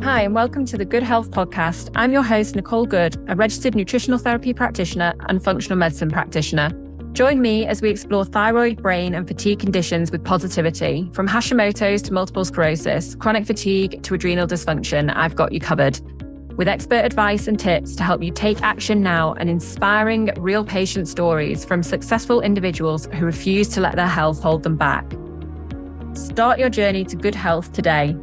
Hi, and welcome to the Good Health Podcast. I'm your host, Nicole Good, a registered nutritional therapy practitioner and functional medicine practitioner. Join me as we explore thyroid, brain, and fatigue conditions with positivity. From Hashimoto's to multiple sclerosis, chronic fatigue to adrenal dysfunction, I've got you covered. With expert advice and tips to help you take action now and inspiring real patient stories from successful individuals who refuse to let their health hold them back. Start your journey to good health today.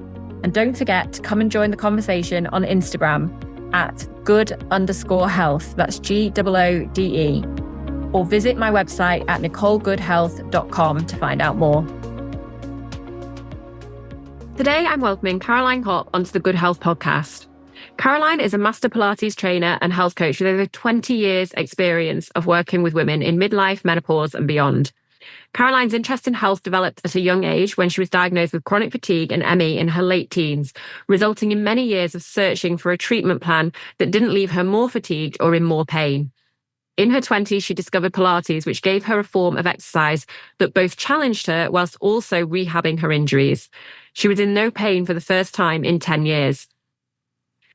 And don't forget to come and join the conversation on Instagram at good_health. That's GOODE. Or visit my website at nicolegoodhealth.com to find out more. Today, I'm welcoming Caroline Copp onto the Good Health Podcast. Caroline is a master Pilates trainer and health coach with over 20 years experience of working with women in midlife, menopause, and beyond. Caroline's interest in health developed at a young age when she was diagnosed with chronic fatigue and ME in her late teens, resulting in many years of searching for a treatment plan that didn't leave her more fatigued or in more pain. In her 20s, she discovered Pilates, which gave her a form of exercise that both challenged her whilst also rehabbing her injuries. She was in no pain for the first time in 10 years.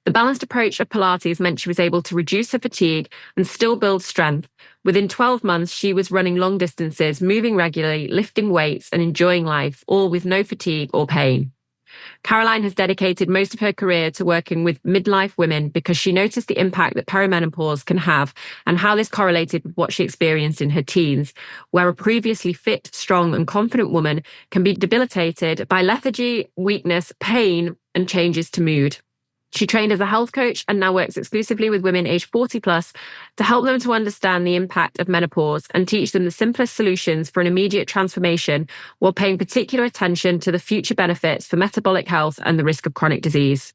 The balanced approach of Pilates meant she was able to reduce her fatigue and still build strength. Within 12 months, she was running long distances, moving regularly, lifting weights, and enjoying life, all with no fatigue or pain. Caroline has dedicated most of her career to working with midlife women because she noticed the impact that perimenopause can have and how this correlated with what she experienced in her teens, where a previously fit, strong, and confident woman can be debilitated by lethargy, weakness, pain, and changes to mood. She trained as a health coach and now works exclusively with women aged 40 plus to help them to understand the impact of menopause and teach them the simplest solutions for an immediate transformation while paying particular attention to the future benefits for metabolic health and the risk of chronic disease.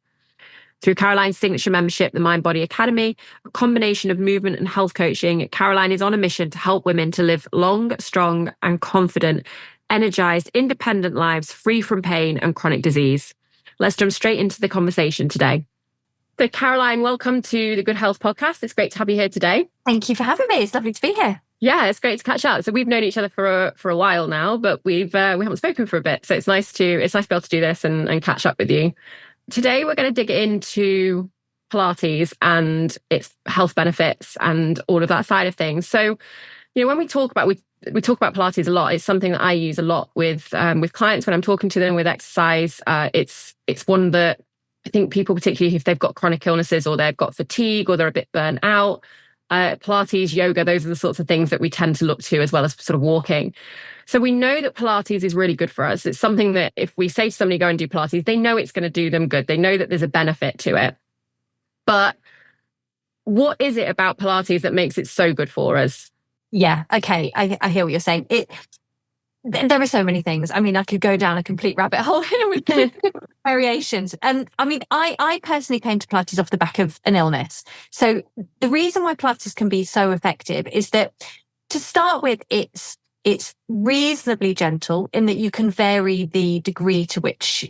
Through Caroline's signature membership, the Mind Body Academy, a combination of movement and health coaching, Caroline is on a mission to help women to live long, strong, and confident, energized, independent lives free from pain and chronic disease. Let's jump straight into the conversation today. So Caroline, welcome to the Good Health Podcast. It's great to have you here today. Thank you for having me. It's lovely to be here. Yeah, it's great to catch up. So we've known each other for a while now, but we haven't spoken for a bit. So it's nice to be able to do this and catch up with you. Today we're going to dig into Pilates and its health benefits and all of that side of things. So, when we talk about Pilates a lot. It's something that I use a lot with clients when I'm talking to them with exercise. It's one that I think people, particularly if they've got chronic illnesses or they've got fatigue or they're a bit burnt out, Pilates, yoga, those are the sorts of things that we tend to look to as well as sort of walking. So we know that Pilates is really good for us. It's something that if we say to somebody, go and do Pilates, they know it's going to do them good. They know that there's a benefit to it. But what is it about Pilates that makes it so good for us? Yeah, okay. I hear what you're saying. There are so many things. I mean, I could go down a complete rabbit hole here with variations. And I mean, I personally came to Pilates off the back of an illness. So the reason why Pilates can be so effective is that, to start with, it's reasonably gentle in that you can vary the degree to which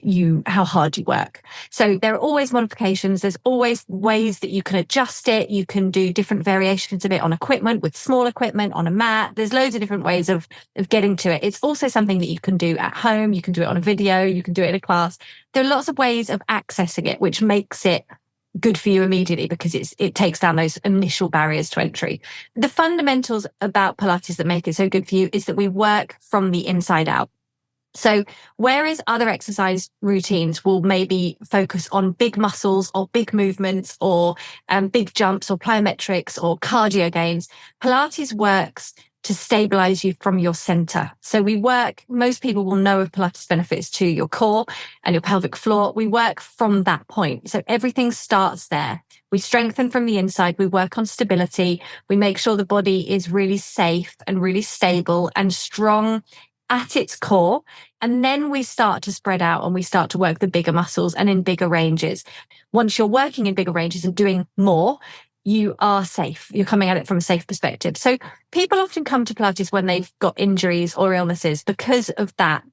how hard you work. So there are always modifications. There's always ways that you can adjust it. You can do different variations of it on equipment, with small equipment, on a mat. There's loads of different ways of getting to it. It's also something that you can do at home. You can do it on a video. You can do it in a class. There are lots of ways of accessing it, which makes it good for you immediately because it takes down those initial barriers to entry. The fundamentals about Pilates that make it so good for you is that we work from the inside out. So whereas other exercise routines will maybe focus on big muscles or big movements or big jumps or plyometrics or cardio gains, Pilates works to stabilize you from your center. So most people will know of Pilates benefits to your core and your pelvic floor. We work from that point. So everything starts there. We strengthen from the inside. We work on stability. We make sure the body is really safe and really stable and strong at its core. And then we start to spread out and we start to work the bigger muscles and in bigger ranges. Once you're working in bigger ranges and doing more, you are safe. You're coming at it from a safe perspective. So people often come to Pilates when they've got injuries or illnesses because of that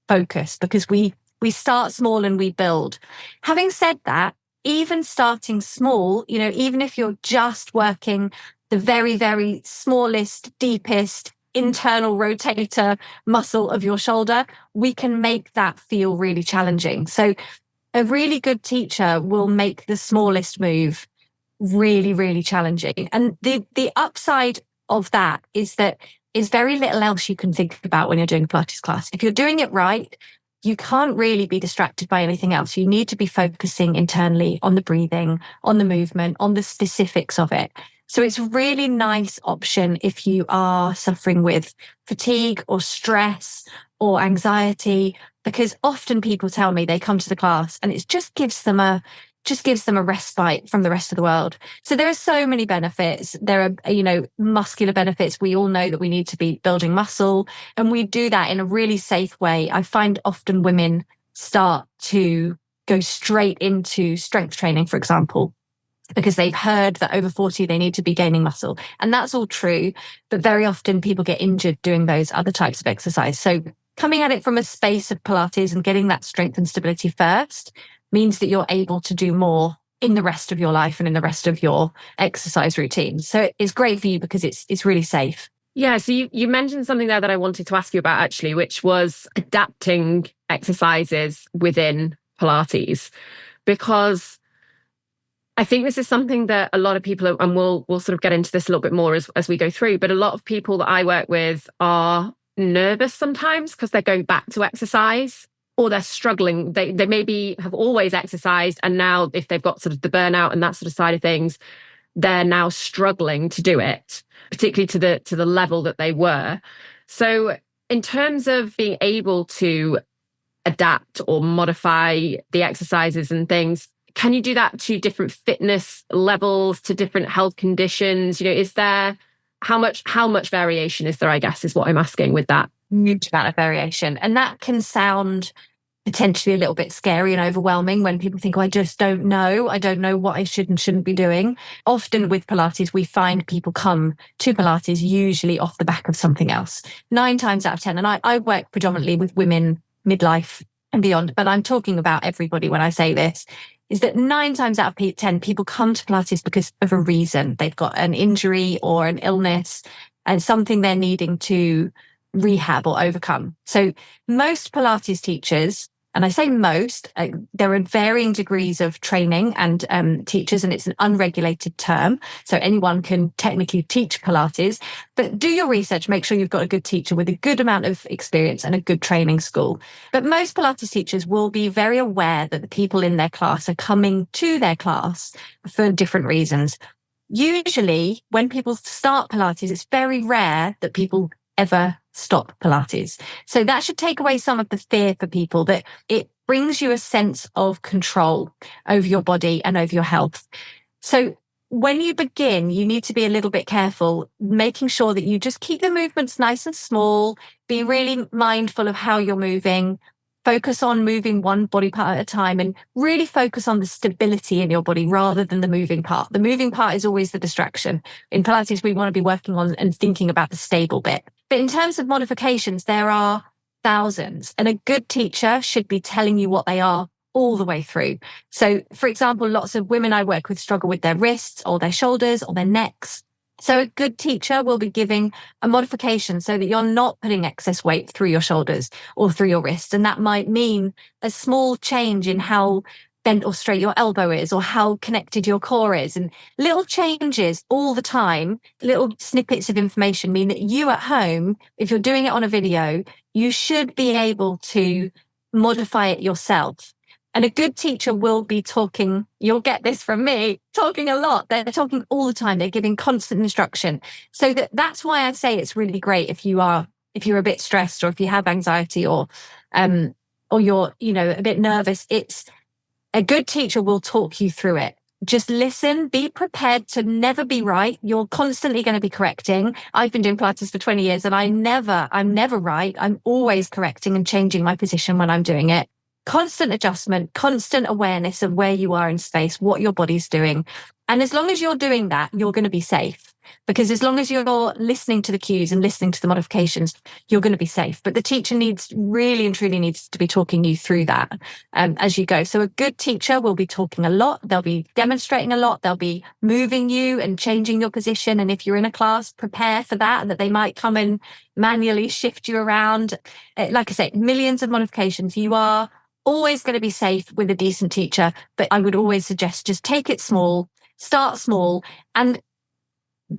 focus, because we start small and we build. Having said that, even starting small, even if you're just working the very, very smallest, deepest internal rotator muscle of your shoulder, we can make that feel really challenging. So A really good teacher will make the smallest move really, really challenging. And the upside of that is that is very little else you can think about when you're doing a Pilates class. If you're doing it right, you can't really be distracted by anything else. You need to be focusing internally on the breathing, on the movement, on the specifics of it. So it's a really nice option if you are suffering with fatigue or stress or anxiety, because often people tell me they come to the class and it just gives them a respite from the rest of the world. So there are so many benefits. There are, muscular benefits. We all know that we need to be building muscle, and we do that in a really safe way. I find often women start to go straight into strength training, for example, because they've heard that over 40, they need to be gaining muscle. And that's all true. But very often people get injured doing those other types of exercise. So coming at it from a space of Pilates and getting that strength and stability first means that you're able to do more in the rest of your life and in the rest of your exercise routine. So it's great for you because it's really safe. Yeah. So you mentioned something there that I wanted to ask you about, actually, which was adapting exercises within Pilates, because I think this is something that a lot of people, and we'll sort of get into this a little bit more as we go through, but a lot of people that I work with are nervous sometimes because they're going back to exercise, or they're struggling. They maybe have always exercised, and now if they've got sort of the burnout and that sort of side of things, they're now struggling to do it, particularly to the level that they were. So in terms of being able to adapt or modify the exercises and things, can you do that to different fitness levels, to different health conditions? Is there, how much variation is there, I guess, is what I'm asking with that? Huge amount of variation. And that can sound potentially a little bit scary and overwhelming when people think, I just don't know. I don't know what I should and shouldn't be doing. Often with Pilates, we find people come to Pilates usually off the back of something else. 9 times out of 10. And I work predominantly with women midlife and beyond, but I'm talking about everybody when I say this, is that 9 times out of 10, people come to Pilates because of a reason. They've got an injury or an illness and something they're needing to rehab or overcome. So most Pilates teachers, and I say most, there are varying degrees of training and teachers, and it's an unregulated term. So anyone can technically teach Pilates, but do your research, make sure you've got a good teacher with a good amount of experience and a good training school. But most Pilates teachers will be very aware that the people in their class are coming to their class for different reasons. Usually when people start Pilates, it's very rare that people ever stop Pilates. So that should take away some of the fear for people, that it brings you a sense of control over your body and over your health. So when you begin, you need to be a little bit careful, making sure that you just keep the movements nice and small, be really mindful of how you're moving, focus on moving one body part at a time, and really focus on the stability in your body rather than the moving part. The moving part is always the distraction. In Pilates, we want to be working on and thinking about the stable bit. But in terms of modifications, there are thousands, and a good teacher should be telling you what they are all the way through. So, for example, lots of women I work with struggle with their wrists or their shoulders or their necks. So a good teacher will be giving a modification so that you're not putting excess weight through your shoulders or through your wrists. And that might mean a small change in how bent or straight your elbow is, or how connected your core is. And little changes all the time, little snippets of information mean that you at home, if you're doing it on a video, you should be able to modify it yourself. And a good teacher will be talking, you'll get this from me, talking a lot. They're talking all the time. They're giving constant instruction. So that's why I say it's really great if you're a bit stressed, or if you have anxiety, or you're, a bit nervous. It's a good teacher will talk you through it. Just listen, be prepared to never be right. You're constantly going to be correcting. I've been doing Pilates for 20 years and I'm never right. I'm always correcting and changing my position when I'm doing it. Constant adjustment, constant awareness of where you are in space, what your body's doing. And as long as you're doing that, you're going to be safe. Because as long as you're listening to the cues and listening to the modifications, you're going to be safe. But the teacher really and truly needs to be talking you through that as you go. So a good teacher will be talking a lot. They'll be demonstrating a lot. They'll be moving you and changing your position. And if you're in a class, prepare for that they might come and manually shift you around. Like I say, millions of modifications. You are always going to be safe with a decent teacher, but I would always suggest just take it small, start small, and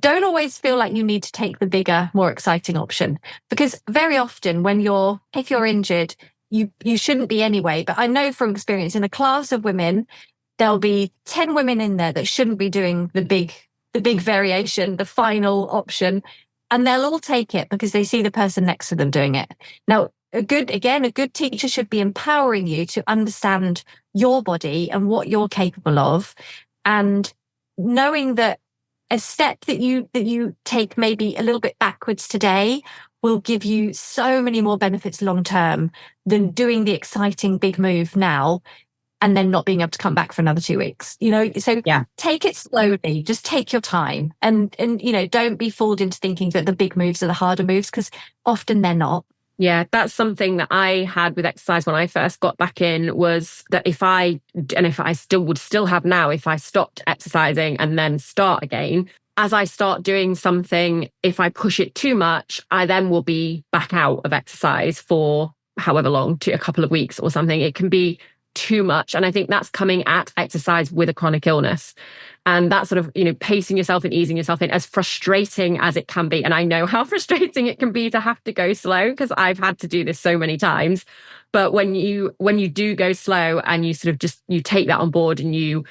don't always feel like you need to take the bigger, more exciting option. Because very often if you're injured, you shouldn't be anyway. But I know from experience, in a class of women, there'll be 10 women in there that shouldn't be doing the big variation, the final option. And they'll all take it because they see the person next to them doing it. Now, a good teacher should be empowering you to understand your body and what you're capable of. And knowing that a step that you take maybe a little bit backwards today will give you so many more benefits long term than doing the exciting big move now and then not being able to come back for another 2 weeks. So take it slowly, just take your time, and don't be fooled into thinking that the big moves are the harder moves, because often they're not. Yeah, that's something that I had with exercise when I first got back in, was that if I would still have now, if I stopped exercising and then start again, as I start doing something, if I push it too much, I then will be back out of exercise for however long, to a couple of weeks or something. It can be too much. And I think that's coming at exercise with a chronic illness. And that sort of, pacing yourself and easing yourself in, as frustrating as it can be. And I know how frustrating it can be to have to go slow, because I've had to do this so many times. But when you do go slow and you sort of you take that on board and you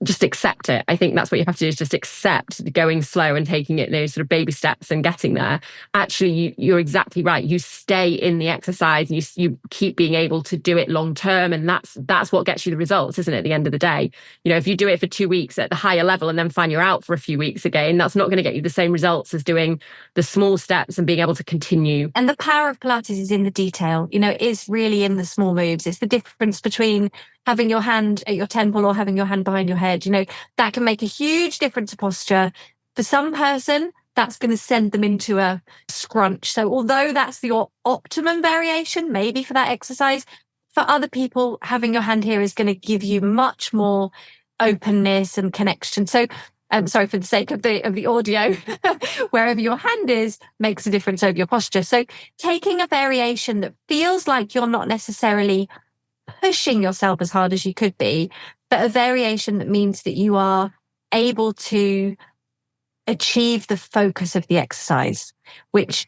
just accept it. I think that's what you have to do, is just accept going slow and taking it those sort of baby steps and getting there. Actually, you're exactly right. You stay in the exercise and you keep being able to do it long term. And that's what gets you the results, isn't it, at the end of the day? If you do it for 2 weeks at the higher level and then find you're out for a few weeks again, that's not going to get you the same results as doing the small steps and being able to continue. And the power of Pilates is in the detail. It is really in the small moves. It's the difference between having your hand at your temple or having your hand behind your head. That can make a huge difference to posture. For some person, that's going to send them into a scrunch. So although that's your optimum variation, maybe for that exercise, for other people, having your hand here is going to give you much more openness and connection. So I'm sorry, for the sake of the audio, wherever your hand is makes a difference over your posture. So taking a variation that feels like you're not necessarily pushing yourself as hard as you could be, but a variation that means that you are able to achieve the focus of the exercise, which,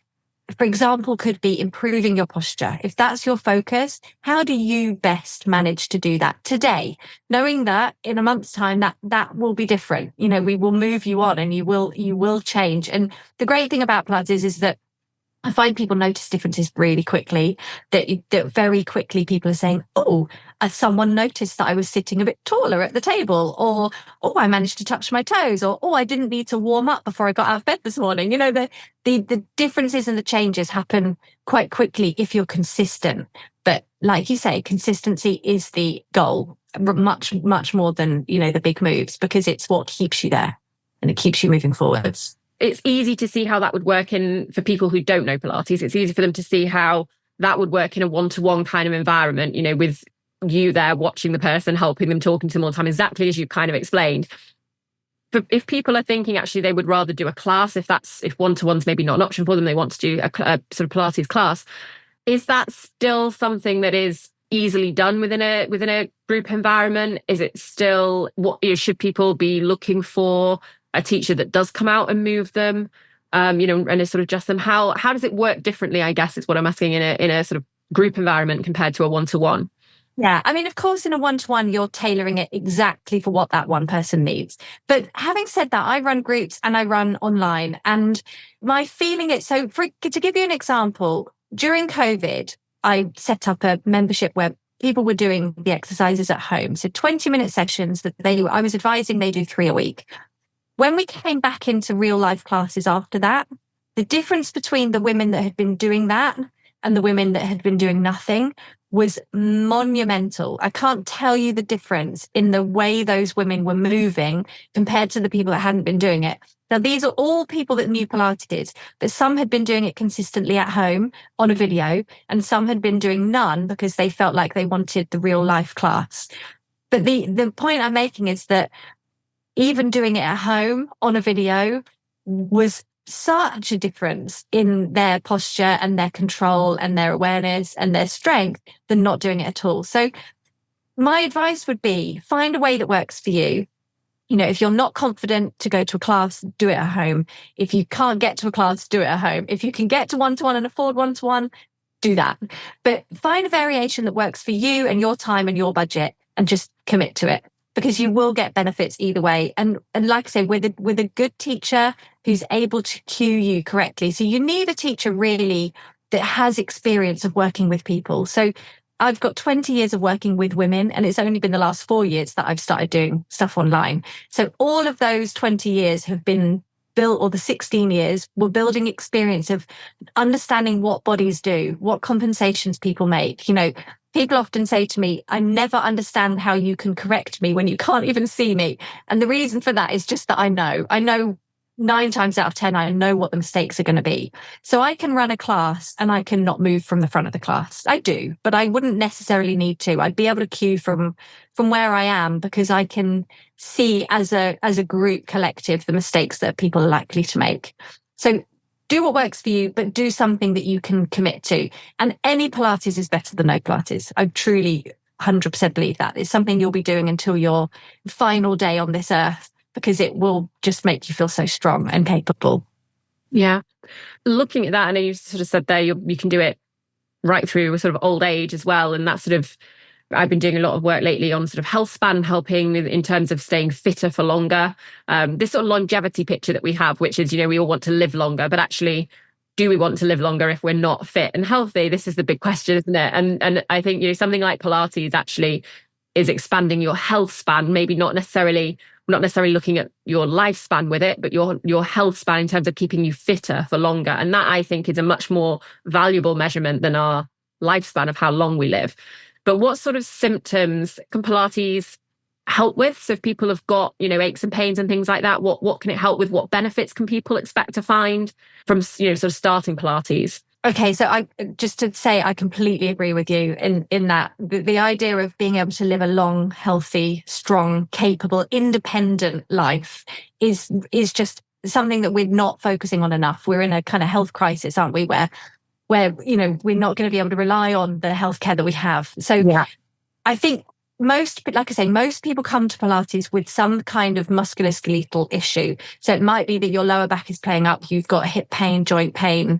for example, could be improving your posture. If that's your focus, how do you best manage to do that today? Knowing that in a month's time, that will be different. We will move you on and you will change. And the great thing about Pilates is that I find people notice differences really quickly, that very quickly people are saying, someone noticed that I was sitting a bit taller at the table, or, I managed to touch my toes, or, I didn't need to warm up before I got out of bed this morning. The differences and the changes happen quite quickly if you're consistent. But like you say, consistency is the goal, much, much more than, the big moves, because it's what keeps you there and it keeps you moving forwards. It's easy to see how that would work for people who don't know Pilates. It's easy for them to see how that would work in a one-to-one kind of environment, with you there watching the person, helping them, talking to them all the time, exactly as you kind of explained. But if people are thinking actually they would rather do a class, if one-to-one's maybe not an option for them, they want to do a sort of Pilates class, is that still something that is easily done within a group environment? Is it still, should people be looking for a teacher that does come out and move them, and sort of adjust them? How does it work differently, I guess, is what I'm asking, in a sort of group environment compared to a one-to-one? Yeah, I mean, of course, in a one-to-one, you're tailoring it exactly for what that one person needs. But having said that, I run groups and I run online, and my feeling is, so to give you an example, during COVID, I set up a membership where people were doing the exercises at home. So 20-minute sessions that I was advising they do 3 a week. When we came back into real life classes after that, the difference between the women that had been doing that and the women that had been doing nothing was monumental. I can't tell you the difference in the way those women were moving compared to the people that hadn't been doing it. Now, these are all people that knew Pilates, but some had been doing it consistently at home on a video, and some had been doing none because they felt like they wanted the real life class. But the point I'm making is that even doing it at home on a video was such a difference in their posture and their control and their awareness and their strength than not doing it at all. So my advice would be find a way that works for you. You know, if you're not confident to go to a class, do it at home. If you can't get to a class, do it at home. If you can get to one-to-one and afford one-to-one, do that. But find a variation that works for you and your time and your budget and just commit to it, because you will get benefits either way. And like I say, with a good teacher who's able to cue you correctly. So you need a teacher really that has experience of working with people. So I've got 20 years of working with women, and it's only been the last 4 years that I've started doing stuff online. So all of those 20 years have been built, or the 16 years, we're building experience of understanding what bodies do, what compensations people make. You know, people often say to me, I never understand how you can correct me when you can't even see me. And the reason for that is just that I know 9 times out of 10, I know what the mistakes are going to be. So I can run a class and I can not move from the front of the class. I do, but I wouldn't necessarily need to. I'd be able to cue from where I am, because I can see as a group collective the mistakes that people are likely to make. So do what works for you, but do something that you can commit to. And any Pilates is better than no Pilates. I truly 100% believe that. It's something you'll be doing until your final day on this earth, because it will just make you feel so strong and capable. Yeah. Looking at that, I know you sort of said there you can do it right through sort of old age as well. And that sort of, I've been doing a lot of work lately on sort of health span, helping in terms of staying fitter for longer. This sort of longevity picture that we have, which is, you know, we all want to live longer, but actually, do we want to live longer if we're not fit and healthy? This is the big question, isn't it? And I think, you know, something like Pilates actually is expanding your health span, maybe not necessarily looking at your lifespan with it, but your health span in terms of keeping you fitter for longer. And that, I think, is a much more valuable measurement than our lifespan of how long we live. But what sort of symptoms can Pilates help with? So if people have got, you know, aches and pains and things like that, what can it help with? What benefits can people expect to find from, you know, sort of starting Pilates? Okay, so I just to say I completely agree with you in that the idea of being able to live a long, healthy, strong, capable, independent life is just something that we're not focusing on enough. We're in a kind of health crisis, aren't we? Where you know, we're not going to be able to rely on the healthcare that we have. So yeah. I think most people come to Pilates with some kind of musculoskeletal issue. So it might be that your lower back is playing up, you've got hip pain, joint pain.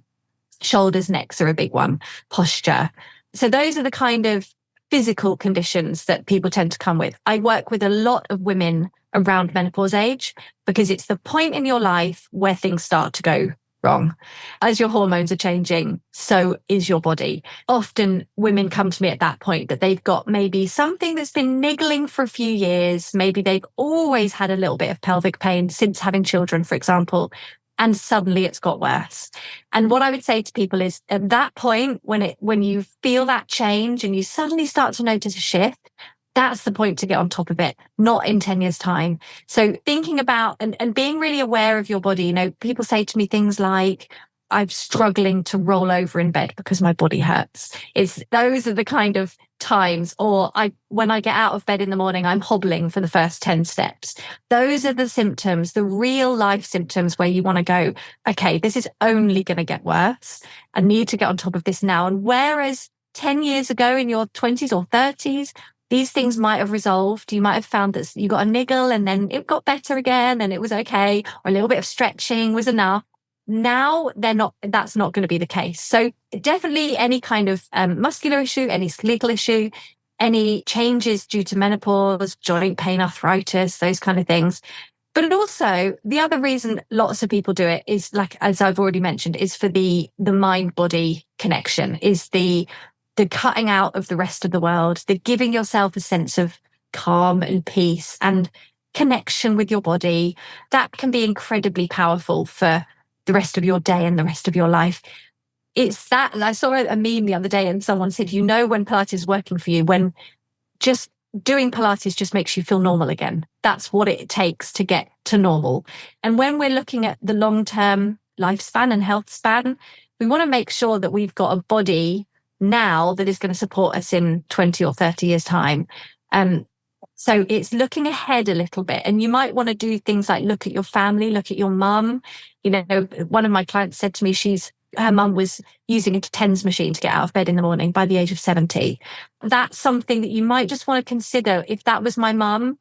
Shoulders, necks are a big one, posture. So those are the kind of physical conditions that people tend to come with. I work with a lot of women around menopause age, because it's the point in your life where things start to go wrong. As your hormones are changing, so is your body. Often women come to me at that point that they've got maybe something that's been niggling for a few years. Maybe they've always had a little bit of pelvic pain since having children, for example, and suddenly it's got worse. And what I would say to people is, at that point, when you feel that change and you suddenly start to notice a shift, that's the point to get on top of it, not in 10 years' time. So thinking about and being really aware of your body. You know, people say to me things like, I'm struggling to roll over in bed because my body hurts. Those are the kind of times, or when I get out of bed in the morning, I'm hobbling for the first 10 steps. Those are the symptoms, the real life symptoms where you want to go, okay, this is only going to get worse. I need to get on top of this now. And whereas 10 years ago in your 20s or 30s, these things might have resolved. You might have found that you got a niggle and then it got better again and it was okay, or a little bit of stretching was enough. Now that's not going to be the case. So definitely any kind of muscular issue, any skeletal issue, any changes due to menopause, joint pain, arthritis, those kind of things. But also the other reason lots of people do it is, like, as I've already mentioned, is for the mind-body connection, is the cutting out of the rest of the world, the giving yourself a sense of calm and peace and connection with your body. That can be incredibly powerful for the rest of your day and the rest of your life. It's that, I saw a meme the other day and someone said, you know, when Pilates is working for you, when just doing Pilates just makes you feel normal again. That's what it takes to get to normal. And when we're looking at the long-term lifespan and health span, we want to make sure that we've got a body now that is going to support us in 20 or 30 years' time. So it's looking ahead a little bit. And you might want to do things like look at your family, look at your mum. You know, one of my clients said to me, her mum was using a TENS machine to get out of bed in the morning by the age of 70. That's something that you might just want to consider. If that was my mum,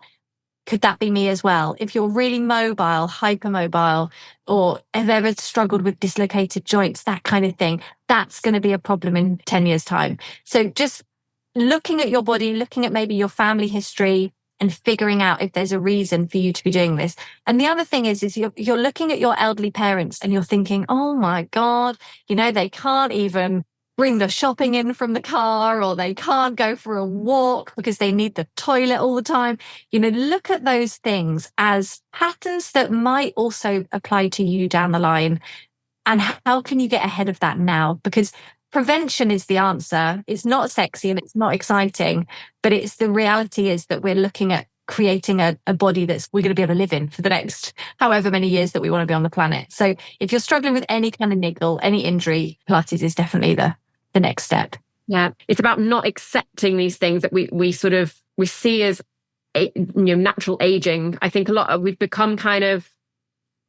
could that be me as well? If you're really mobile, hypermobile, or have ever struggled with dislocated joints, that kind of thing, that's going to be a problem in 10 years' time. So just looking at your body, looking at maybe your family history and figuring out if there's a reason for you to be doing this. And the other thing is you're looking at your elderly parents and you're thinking, oh my God, you know, they can't even bring the shopping in from the car, or they can't go for a walk because they need the toilet all the time. You know, look at those things as patterns that might also apply to you down the line. And how can you get ahead of that now? Because prevention is the answer. It's not sexy and it's not exciting, but it's the reality is that we're looking at creating a body that's we're going to be able to live in for the next however many years that we want to be on the planet. So if you're struggling with any kind of niggle, any injury, Pilates is definitely the next step. Yeah. It's about not accepting these things that we see as, natural aging. I think we've become kind of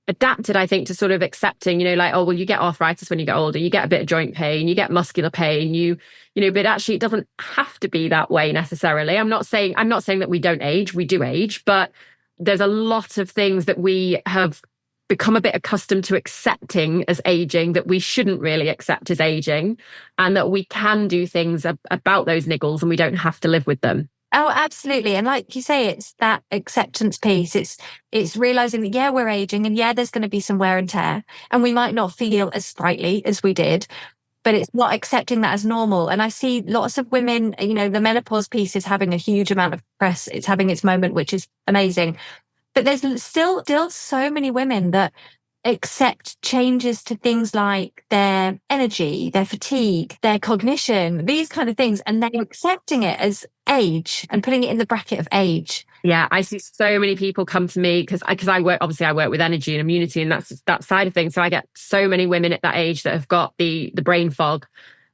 adapted, I think, to sort of accepting, like, oh, well, you get arthritis when you get older, you get a bit of joint pain, you get muscular pain, but actually it doesn't have to be that way necessarily. I'm not saying that we don't age, we do age, but there's a lot of things that we have become a bit accustomed to accepting as aging that we shouldn't really accept as aging, and that we can do things about those niggles and we don't have to live with them. Oh, absolutely. And like you say, it's that acceptance piece. It's realizing that, yeah, we're aging and yeah, there's going to be some wear and tear and we might not feel as sprightly as we did, but it's not accepting that as normal. And I see lots of women, the menopause piece is having a huge amount of press. It's having its moment, which is amazing. But there's still so many women that accept changes to things like their energy, their fatigue, their cognition, these kind of things. And they're accepting it as age and putting it in the bracket of age. Yeah, I see so many people come to me because I work with energy and immunity, and that's that side of things. So I get so many women at that age that have got the brain fog,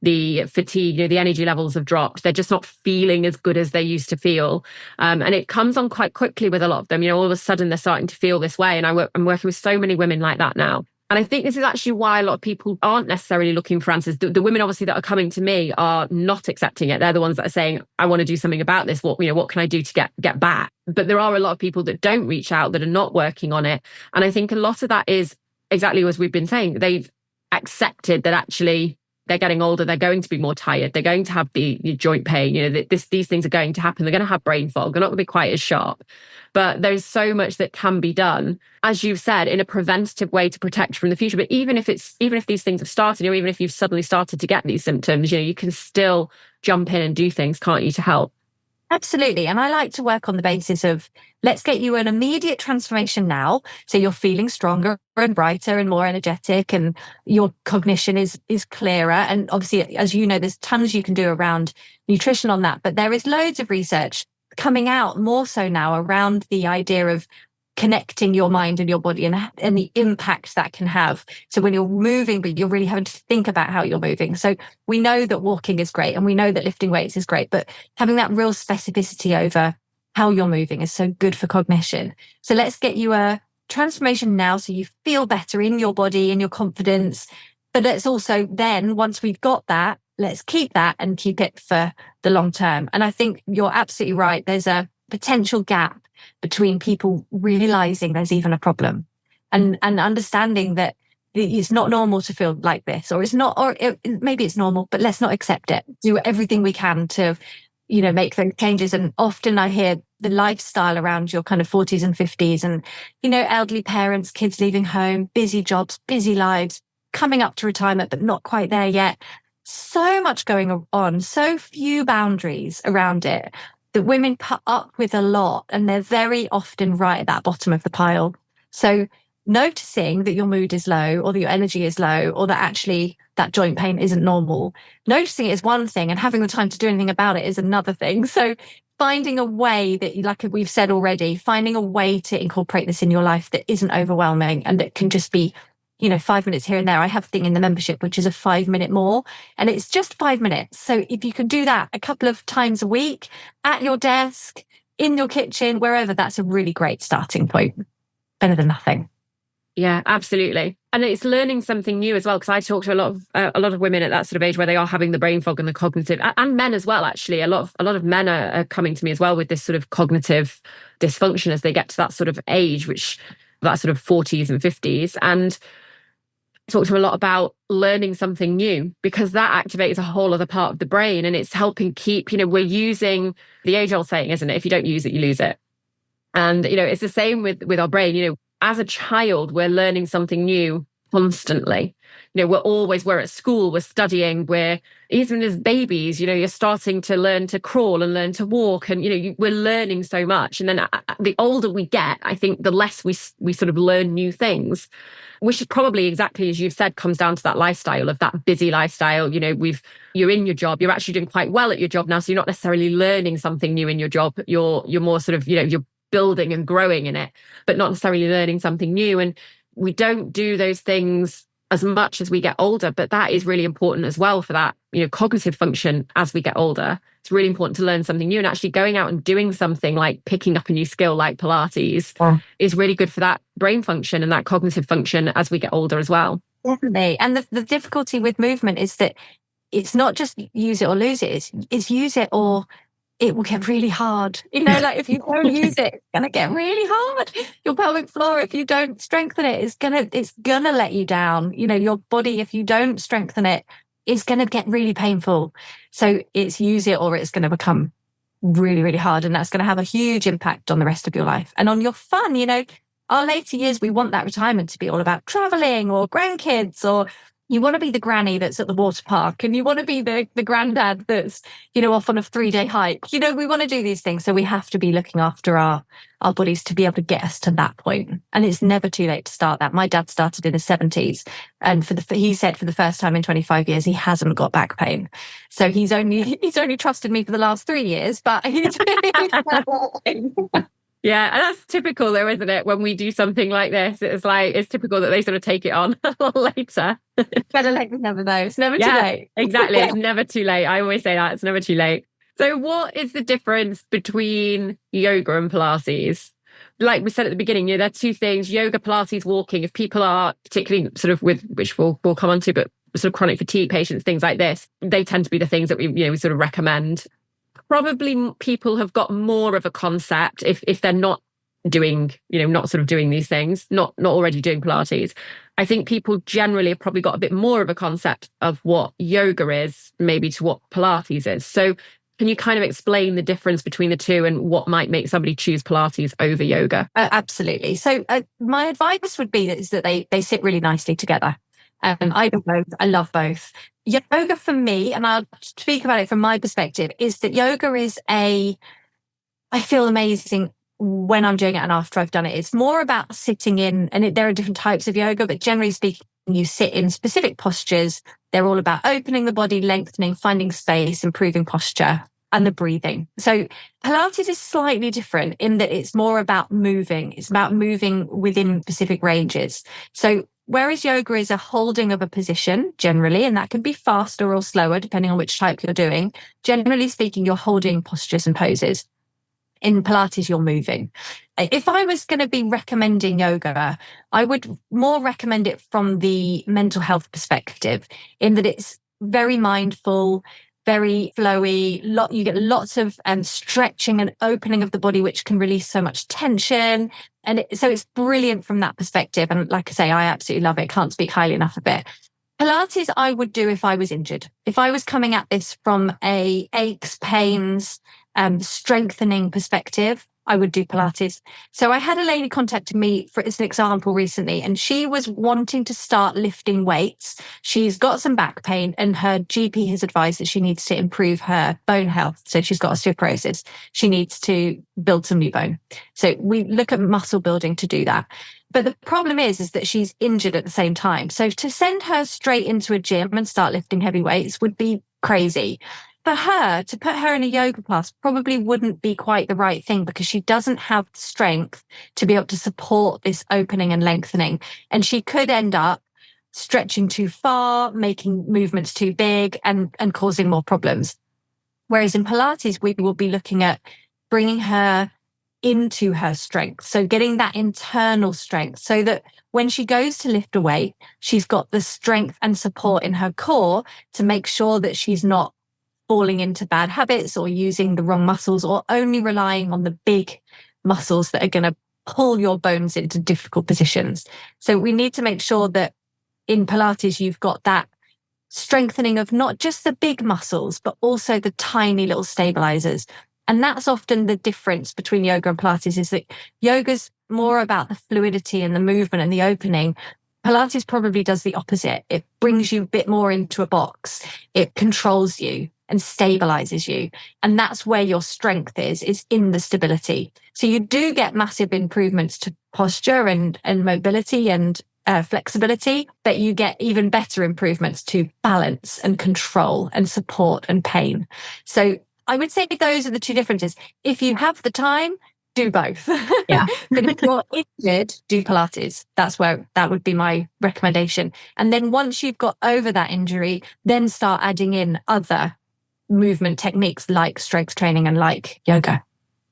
the fatigue, the energy levels have dropped. They're just not feeling as good as they used to feel. And it comes on quite quickly with a lot of them. All of a sudden they're starting to feel this way. And I'm working with so many women like that now. And I think this is actually why a lot of people aren't necessarily looking for answers. The women, obviously, that are coming to me are not accepting it. They're the ones that are saying, I want to do something about this. What can I do to get back? But there are a lot of people that don't reach out, that are not working on it. And I think a lot of that is exactly as we've been saying. They've accepted that actually they're getting older, they're going to be more tired, they're going to have the joint pain, these things are going to happen, they're going to have brain fog, they're not going to be quite as sharp. But there's so much that can be done, as you've said, in a preventative way to protect from the future. But even if these things have started, or even if you've suddenly started to get these symptoms, you can still jump in and do things, can't you, to help? Absolutely. And I like to work on the basis of, let's get you an immediate transformation now. So you're feeling stronger and brighter and more energetic and your cognition is clearer. And obviously, as you know, there's tons you can do around nutrition on that, but there is loads of research coming out more so now around the idea of connecting your mind and your body and the impact that can have. So when you're moving, but you're really having to think about how you're moving. So we know that walking is great and we know that lifting weights is great, but having that real specificity over how you're moving is so good for cognition. So let's get you a transformation now so you feel better in your body and your confidence. But let's also then, once we've got that, let's keep that and keep it for the long term. And I think you're absolutely right. There's a potential gap between people realizing there's even a problem and understanding that it's not normal to feel like this, or it's not, maybe it's normal, but let's not accept it. Do everything we can to, make those changes. And often I hear the lifestyle around your kind of 40s and 50s and, elderly parents, kids leaving home, busy jobs, busy lives, coming up to retirement, but not quite there yet. So much going on, so few boundaries around it. That women put up with a lot and they're very often right at that bottom of the pile. So noticing that your mood is low or that your energy is low or that actually that joint pain isn't normal, noticing it is one thing and having the time to do anything about it is another thing. So finding a way that, like we've said already, finding a way to incorporate this in your life that isn't overwhelming and that can just be 5 minutes here and there. I have a thing in the membership, which is a 5-minute more, and it's just 5 minutes. So if you can do that a couple of times a week at your desk, in your kitchen, wherever, that's a really great starting point. Better than nothing. Yeah, absolutely. And it's learning something new as well, because I talk to a lot of women at that sort of age where they are having the brain fog and the cognitive, and men as well, actually. A lot of men are coming to me as well with this sort of cognitive dysfunction as they get to that sort of age, which that sort of 40s and 50s. And I talk to them a lot about learning something new, because that activates a whole other part of the brain, and it's helping keep, we're using the age-old saying, isn't it? If you don't use it, you lose it. And, it's the same with our brain. As a child, we're learning something new constantly. We're at school, we're studying, we're, even as babies, you're starting to learn to crawl and learn to walk, and, we're learning so much. And then the older we get, I think the less we sort of learn new things, which is probably exactly as you've said, comes down to that lifestyle, of that busy lifestyle. You're in your job, you're actually doing quite well at your job now. So you're not necessarily learning something new in your job. You're more sort of, you're building and growing in it, but not necessarily learning something new. And we don't do those things as much as we get older, but that is really important as well for that, cognitive function as we get older. It's really important to learn something new, and actually going out and doing something like picking up a new skill like Pilates is really good for that brain function and that cognitive function as we get older as well. Definitely. And the difficulty with movement is that it's not just use it or lose it, it's use it or it will get really hard. Like if you don't use it, it's going to get really hard. Your pelvic floor, if you don't strengthen it, it's going to let you down. Your body, if you don't strengthen it, is going to get really painful. So it's use it or it's going to become really, really hard. And that's going to have a huge impact on the rest of your life and on your fun. Our later years, we want that retirement to be all about traveling or grandkids, or you want to be the granny that's at the water park, and you want to be the granddad that's, off on a 3-day hike. We want to do these things. So we have to be looking after our bodies to be able to get us to that point. And it's never too late to start that. My dad started in his 70s. And he said for the first time in 25 years, he hasn't got back pain. So he's only trusted me for the last 3 years, but he's Yeah, and that's typical though, isn't it? When we do something like this, it's typical that they sort of take it on a lot later. Better late than never, though. It's never too late. Exactly. It's never too late. I always say that. It's never too late. So what is the difference between yoga and Pilates? Like we said at the beginning, there are two things: yoga, Pilates, walking. If people are particularly sort of with, which we'll come on to, but sort of chronic fatigue patients, things like this, they tend to be the things that we sort of recommend. Probably people have got more of a concept if they're not doing, not sort of doing these things, not already doing Pilates. I think people generally have probably got a bit more of a concept of what yoga is, maybe to what Pilates is. So can you kind of explain the difference between the two and what might make somebody choose Pilates over yoga? Absolutely. So my advice would be is that they sit really nicely together. I do both. I love both. Yoga for me, and I'll speak about it from my perspective, is that yoga is I feel amazing when I'm doing it and after I've done it. It's more about sitting in, and there are different types of yoga, but generally speaking, you sit in specific postures. They're all about opening the body, lengthening, finding space, improving posture, and the breathing. So Pilates is slightly different in that it's more about moving. It's about moving within specific ranges. So whereas yoga is a holding of a position generally, and that can be faster or slower depending on which type you're doing. Generally speaking, you're holding postures and poses. In Pilates, you're moving. If I was going to be recommending yoga, I would more recommend it from the mental health perspective, in that it's very mindful, very flowy. You get lots of stretching and opening of the body, which can release so much tension. And so it's brilliant from that perspective. And like I say, I absolutely love it. Can't speak highly enough of it. Pilates, I would do if I was injured. If I was coming at this from a aches, pains, strengthening perspective, I would do Pilates. So I had a lady contacted me as an example recently, and she was wanting to start lifting weights. She's got some back pain, and her GP has advised that she needs to improve her bone health. So she's got osteoporosis. She needs to build some new bone. So we look at muscle building to do that. But the problem is that she's injured at the same time. So to send her straight into a gym and start lifting heavy weights would be crazy. For her, to put her in a yoga class probably wouldn't be quite the right thing, because she doesn't have the strength to be able to support this opening and lengthening. And she could end up stretching too far, making movements too big, and causing more problems. Whereas in Pilates, we will be looking at bringing her into her strength. So getting that internal strength so that when she goes to lift a weight, she's got the strength and support in her core to make sure that she's not falling into bad habits or using the wrong muscles or only relying on the big muscles that are going to pull your bones into difficult positions. So we need to make sure that in Pilates, you've got that strengthening of not just the big muscles, but also the tiny little stabilizers. And that's often the difference between yoga and Pilates, is that yoga's more about the fluidity and the movement and the opening. Pilates probably does the opposite. It brings you a bit more into a box. It controls you and stabilizes you. And that's where your strength is in the stability. So you do get massive improvements to posture and mobility and flexibility, but you get even better improvements to balance and control and support and pain. So I would say those are the two differences. If you have the time, do both. Yeah. But if you're injured, do Pilates. That would be my recommendation. And then once you've got over that injury, then start adding in other movement techniques like strength training and like yoga.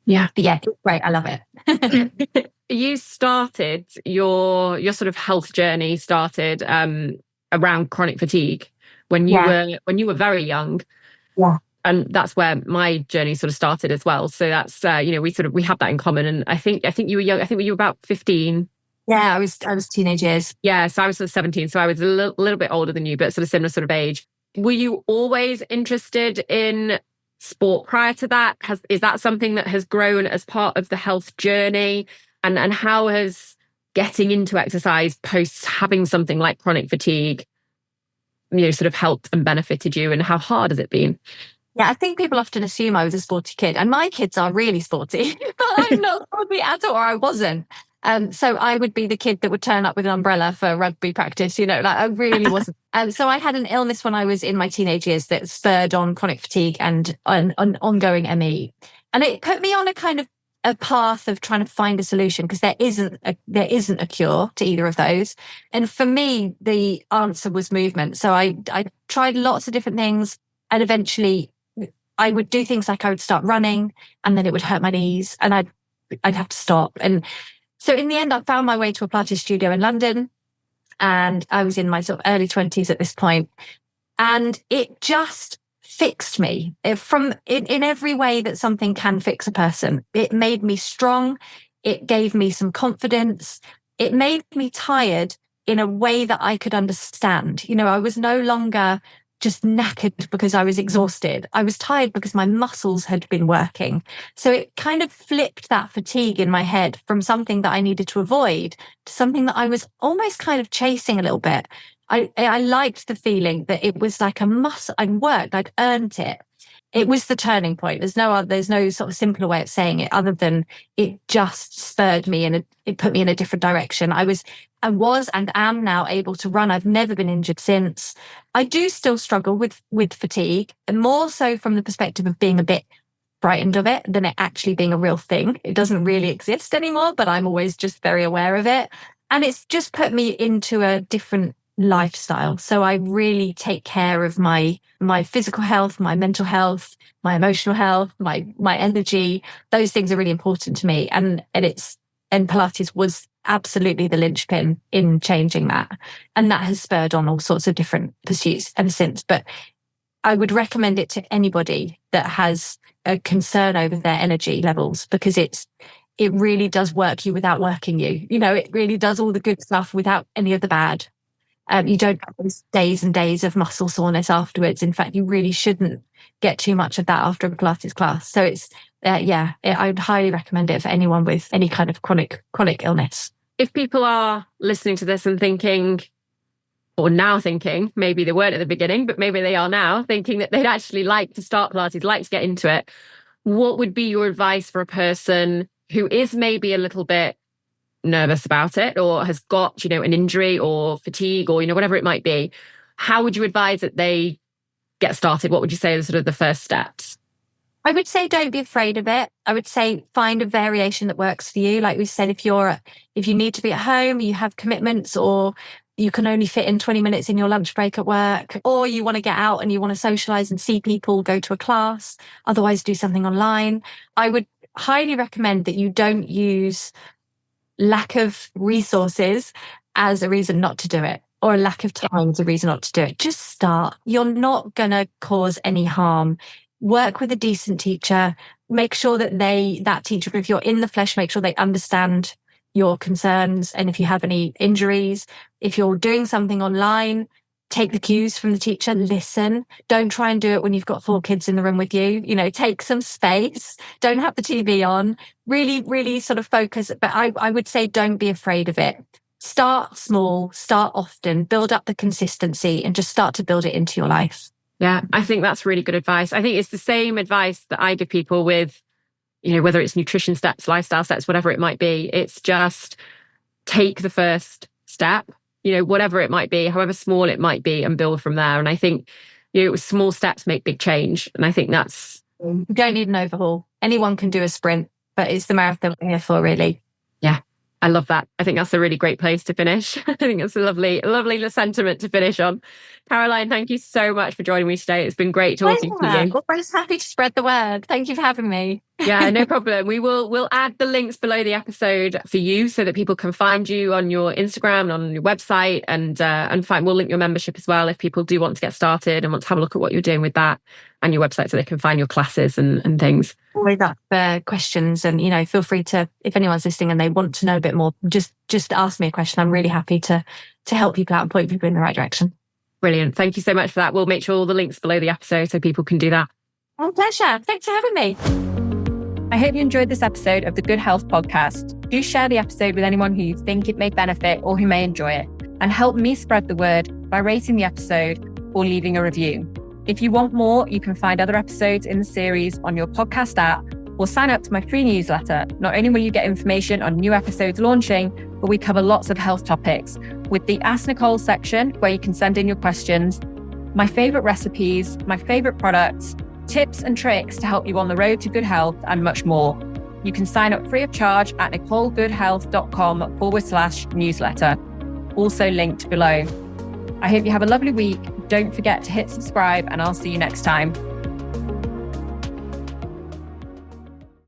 Yeah. But yeah, it's great. I love it. You started your sort of health journey started around chronic fatigue when you were very young. Yeah. And that's where my journey sort of started as well. So that's we have that in common. And I think you were young. I think you were about 15. Yeah, I was teenage years. Yeah, so I was sort of 17. So I was a little bit older than you, but sort of similar sort of age. Were you always interested in sport prior to that? Is that something that has grown as part of the health journey? And how has getting into exercise post having something like chronic fatigue, sort of helped and benefited you? And how hard has it been? Yeah, I think people often assume I was a sporty kid, and my kids are really sporty, but I'm not sporty at all, or I wasn't. So I would be the kid that would turn up with an umbrella for rugby practice, I really wasn't. So I had an illness when I was in my teenage years that spurred on chronic fatigue and an ongoing ME. And it put me on a kind of a path of trying to find a solution, because there isn't a cure to either of those. And for me, the answer was movement. So I tried lots of different things, and eventually I would do things like I would start running and then it would hurt my knees and I'd have to stop. And so in the end, I found my way to a Pilates studio in London, and I was in my sort of early 20s at this point. And it just fixed me in every way that something can fix a person. It made me strong. It gave me some confidence. It made me tired in a way that I could understand. I was no longer just knackered because I was exhausted. I was tired because my muscles had been working. So it kind of flipped that fatigue in my head from something that I needed to avoid to something that I was almost kind of chasing a little bit. I liked the feeling that it was like a muscle. I'd worked, I'd earned it. It was the turning point. There's no sort of simpler way of saying it other than it just spurred me and it put me in a different direction. I was and am now able to run. I've never been injured since. I do still struggle with fatigue, and more so from the perspective of being a bit frightened of it than it actually being a real thing. It doesn't really exist anymore, but I'm always just very aware of it. And it's just put me into a different lifestyle. So I really take care of my physical health, my mental health, my emotional health, my energy. Those things are really important to me. And Pilates was absolutely the linchpin in changing that. And that has spurred on all sorts of different pursuits ever since. But I would recommend it to anybody that has a concern over their energy levels, because it really does work you without working you. It really does all the good stuff without any of the bad. You don't have those days and days of muscle soreness afterwards. In fact, you really shouldn't get too much of that after a Pilates class. So it's, I would highly recommend it for anyone with any kind of chronic illness. If people are listening to this and thinking, or now thinking, maybe they weren't at the beginning, but maybe they are now thinking that they'd actually like to start Pilates, like to get into it, what would be your advice for a person who is maybe a little bit nervous about it, or has got, an injury or fatigue or, whatever it might be? How would you advise that they get started? What would you say are sort of the first steps? I would say don't be afraid of it. I would say find a variation that works for you. Like we said, if you need to be at home, you have commitments, or you can only fit in 20 minutes in your lunch break at work, or you want to get out and you want to socialize and see people, go to a class, otherwise do something online. I would highly recommend that you don't use lack of resources as a reason not to do it, or a lack of time as a reason not to do it. Just start. You're not going to cause any harm. Work with a decent teacher. Make sure that that teacher, if you're in the flesh, make sure they understand your concerns. And if you have any injuries, if you're doing something online, take the cues from the teacher, listen. Don't try and do it when you've got 4 kids in the room with you. Take some space. Don't have the TV on. Really, really sort of focus. But I would say don't be afraid of it. Start small, start often, build up the consistency, and just start to build it into your life. Yeah, I think that's really good advice. I think it's the same advice that I give people with, whether it's nutrition steps, lifestyle steps, whatever it might be. It's just take the first step, whatever it might be, however small it might be, and build from there. And I think, small steps make big change. And I think that's... You don't need an overhaul. Anyone can do a sprint, but it's the marathon we're here for, really. Yeah, I love that. I think that's a really great place to finish. I think it's a lovely sentiment to finish on. Caroline, thank you so much for joining me today. It's been great talking to you. Well, I'm just happy to spread the word. Thank you for having me. Yeah, no problem. We'll add the links below the episode for you so that people can find you on your Instagram and on your website, and we'll link your membership as well if people do want to get started and want to have a look at what you're doing with that, and your website so they can find your classes and things. Always up for questions, and feel free to, if anyone's listening and they want to know a bit more, just ask me a question. I'm really happy to help people out and point people in the right direction. Brilliant. Thank you so much for that. We'll make sure all the links below the episode so people can do that. My pleasure. Thanks for having me. I hope you enjoyed this episode of the Good Health Podcast. Do share the episode with anyone who you think it may benefit or who may enjoy it, and help me spread the word by rating the episode or leaving a review. If you want more, you can find other episodes in the series on your podcast app, or sign up to my free newsletter. Not only will you get information on new episodes launching, but we cover lots of health topics with the Ask Nicole section where you can send in your questions, my favorite recipes, my favorite products, tips and tricks to help you on the road to good health, and much more. You can sign up free of charge at nicolegoodhealth.com/newsletter, also linked below. I hope you have a lovely week. Don't forget to hit subscribe, and I'll see you next time.